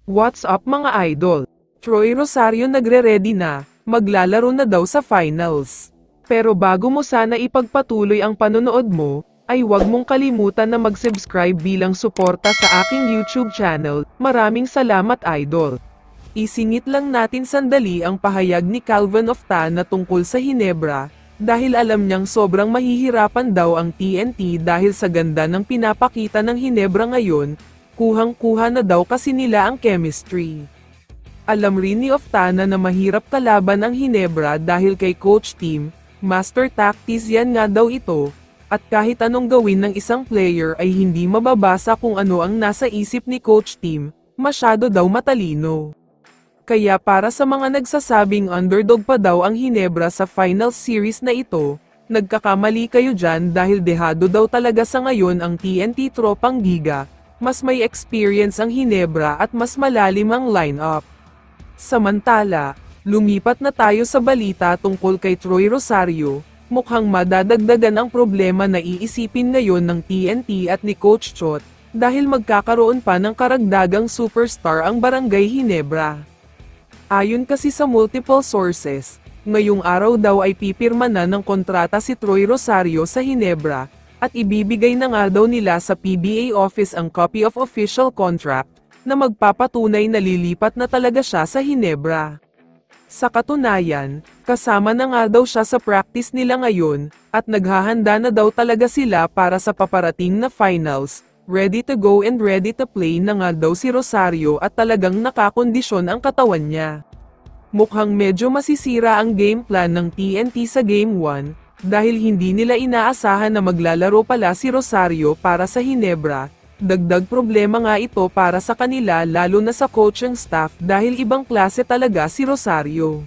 What's up mga idol? Troy Rosario nagre-ready na, maglalaro na daw sa finals. Pero bago mo sana ipagpatuloy ang panonood mo, ay huwag mong kalimutan na mag-subscribe bilang suporta sa aking YouTube channel. Maraming salamat idol. Isingit lang natin sandali ang pahayag ni Calvin Oftana tungkol sa Hinebra, dahil alam niyang sobrang mahihirapan daw ang TNT dahil sa ganda ng pinapakita ng Hinebra ngayon. Kuhang-kuha na daw kasi nila ang chemistry. Alam rin ni Oftana na mahirap kalaban ang Hinebra dahil kay Coach Tim, master tactician nga daw ito, at kahit anong gawin ng isang player ay hindi mababasa kung ano ang nasa isip ni Coach Tim, masyado daw matalino. Kaya para sa mga nagsasabing underdog pa daw ang Hinebra sa final series na ito, nagkakamali kayo dyan dahil dehado daw talaga sa ngayon ang TNT tropang Giga. Mas may experience ang Hinebra at mas malalim ang lineup. Samantala, lumipat na tayo sa balita tungkol kay Troy Rosario. Mukhang madadagdagan ang problema na iisipin ngayon ng TNT at ni Coach Chot, dahil magkakaroon pa ng karagdagang superstar ang Barangay Hinebra. Ayon kasi sa multiple sources, ngayong araw daw ay pipirma na ng kontrata si Troy Rosario sa Hinebra, at ibibigay na nga daw nila sa PBA office ang copy of official contract, na magpapatunay na lilipat na talaga siya sa Hinebra. Sa katunayan, kasama na nga daw siya sa practice nila ngayon, at naghahanda na daw talaga sila para sa paparating na finals, ready to go and ready to play na nga daw si Rosario at talagang nakakondisyon ang katawan niya. Mukhang medyo masisira ang game plan ng TNT sa Game 1, dahil hindi nila inaasahan na maglalaro pala si Rosario para sa Hinebra. Dagdag problema nga ito para sa kanila lalo na sa coaching staff dahil ibang klase talaga si Rosario.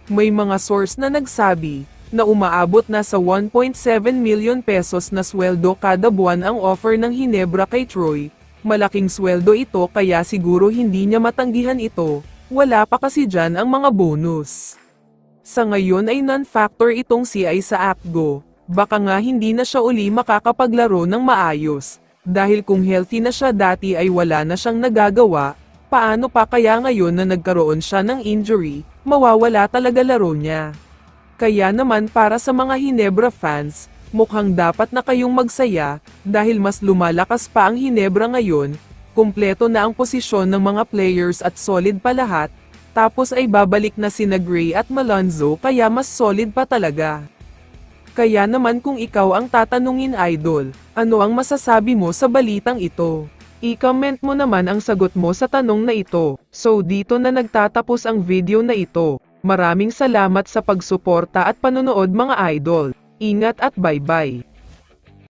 May mga source na nagsabi na umaabot na sa 1.7 million pesos na sweldo kada buwan ang offer ng Hinebra kay Troy. Malaking sweldo ito kaya siguro hindi niya matanggihan ito, wala pa kasi dyan ang mga bonus. Sa ngayon ay non-factor itong si Ai sa APGO, baka nga hindi na siya uli makakapaglaro ng maayos, dahil kung healthy na siya dati ay wala na siyang nagagawa, paano pa kaya ngayon na nagkaroon siya ng injury, mawawala talaga laro niya. Kaya naman para sa mga Hinebra fans, mukhang dapat na kayong magsaya, dahil mas lumalakas pa ang Hinebra ngayon, kumpleto na ang posisyon ng mga players at solid pa lahat. Tapos ay babalik na sina Gray at Malonzo kaya mas solid pa talaga. Kaya naman kung ikaw ang tatanungin idol, ano ang masasabi mo sa balitang ito? I-comment mo naman ang sagot mo sa tanong na ito. So dito na nagtatapos ang video na ito. Maraming salamat sa pagsuporta at panonood mga idol. Ingat at bye-bye.